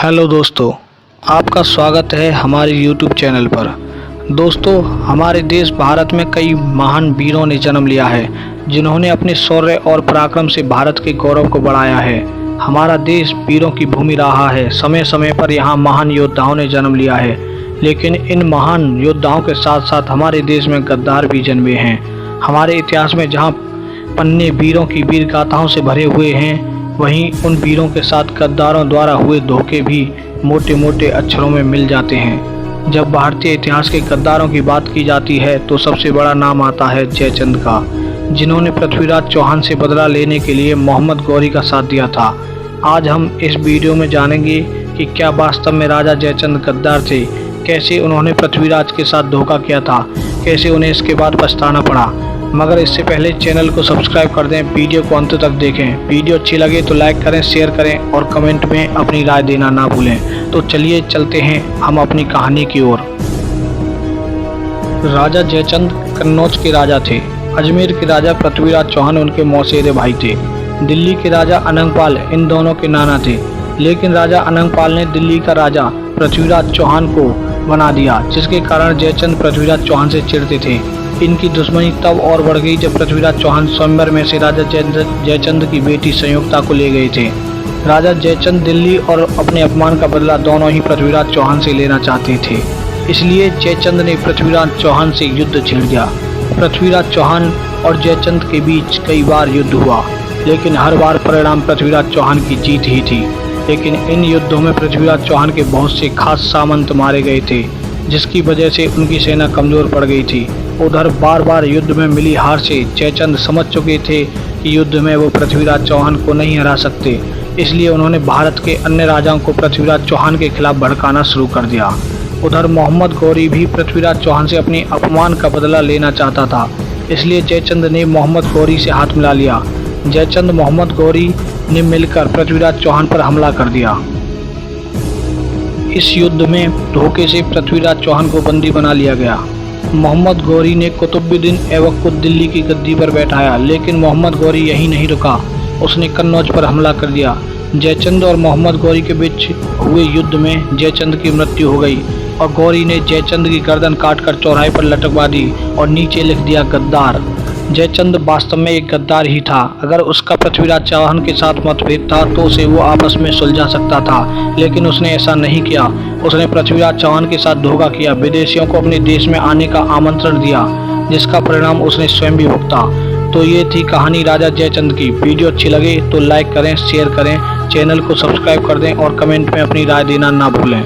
Hello दोस्तों, आपका स्वागत है हमारे YouTube चैनल पर। दोस्तों, हमारे देश भारत में कई महान वीरों ने जन्म लिया है, जिन्होंने अपने शौर्य और पराक्रम से भारत के गौरव को बढ़ाया है। हमारा देश वीरों की भूमि रहा है। समय समय पर यहाँ महान योद्धाओं ने जन्म लिया है, लेकिन इन महान योद्धाओं के साथ साथ हमारे देश में गद्दार भी जन्मे हैं। हमारे इतिहास में जहाँ पन्ने वीरों की वीर गाथाओं से भरे हुए हैं, वहीं उन वीरों के साथ गद्दारों द्वारा हुए धोखे भी मोटे मोटे अक्षरों में मिल जाते हैं। जब भारतीय इतिहास के गद्दारों की बात की जाती है तो सबसे बड़ा नाम आता है जयचंद का, जिन्होंने पृथ्वीराज चौहान से बदला लेने के लिए मोहम्मद गौरी का साथ दिया था। आज हम इस वीडियो में जानेंगे कि क्या वास्तव में राजा जयचंद गद्दार थे, कैसे उन्होंने पृथ्वीराज के साथ धोखा किया था, कैसे उन्हें इसके बाद पछताना पड़ा। मगर इससे पहले चैनल को सब्सक्राइब कर दें, वीडियो को अंत तक देखें। वीडियो अच्छी लगे तो लाइक करें, शेयर करें और कमेंट में अपनी राय देना ना भूलें। तो चलिए चलते हैं हम अपनी कहानी की ओर। राजा जयचंद कन्नौज के राजा थे। अजमेर के राजा पृथ्वीराज चौहान उनके मौसेरे भाई थे। दिल्ली के राजा अनंगपाल इन दोनों के नाना थे, लेकिन राजा अनंगपाल ने दिल्ली का राजा पृथ्वीराज चौहान को बना दिया, जिसके कारण जयचंद पृथ्वीराज चौहान से चिढ़ते थे। इनकी दुश्मनी तब और बढ़ गई जब पृथ्वीराज चौहान स्वयंवर में से राजा जयचंद की बेटी संयुक्ता को ले गए थे। राजा जयचंद दिल्ली और अपने अपमान का बदला दोनों ही पृथ्वीराज चौहान से लेना चाहते थे, इसलिए जयचंद ने पृथ्वीराज चौहान से युद्ध छेड़ दिया। पृथ्वीराज चौहान और जयचंद के बीच कई बार युद्ध हुआ, लेकिन हर बार परिणाम पृथ्वीराज चौहान की जीत ही थी। लेकिन इन युद्धों में पृथ्वीराज चौहान के बहुत से खास सामंत मारे गए थे, जिसकी वजह से उनकी सेना कमजोर पड़ गई थी। उधर बार बार युद्ध में मिली हार से जयचंद समझ चुके थे कि युद्ध में वो पृथ्वीराज चौहान को नहीं हरा सकते, इसलिए उन्होंने भारत के अन्य राजाओं को पृथ्वीराज चौहान के खिलाफ भड़काना शुरू कर दिया। उधर मोहम्मद गौरी भी पृथ्वीराज चौहान से अपने अपमान का बदला लेना चाहता था, इसलिए जयचंद ने मोहम्मद गौरी से हाथ मिला लिया। जयचंद मोहम्मद गौरी ने मिलकर पृथ्वीराज चौहान पर हमला कर दिया। इस युद्ध में धोखे से पृथ्वीराज चौहान को बंदी बना लिया गया। मोहम्मद गौरी ने कुतुबुद्दीन ऐबक को दिल्ली की गद्दी पर बैठाया, लेकिन मोहम्मद गौरी यहीं नहीं रुका, उसने कन्नौज पर हमला कर दिया। जयचंद और मोहम्मद गौरी के बीच हुए युद्ध में जयचंद की मृत्यु हो गई और गौरी ने जयचंद की गर्दन काटकर चौराहे पर लटकवा दी और नीचे लिख दिया गद्दार। जयचंद वास्तव में एक गद्दार ही था। अगर उसका पृथ्वीराज चौहान के साथ मतभेद था तो उसे वो आपस में सुलझा सकता था, लेकिन उसने ऐसा नहीं किया। उसने पृथ्वीराज चौहान के साथ धोखा किया, विदेशियों को अपने देश में आने का आमंत्रण दिया, जिसका परिणाम उसने स्वयं भी भुगता। तो ये थी कहानी राजा जयचंद की। वीडियो अच्छी लगे तो लाइक करें, शेयर करें, चैनल को सब्सक्राइब कर दें और कमेंट में अपनी राय देना ना भूलें।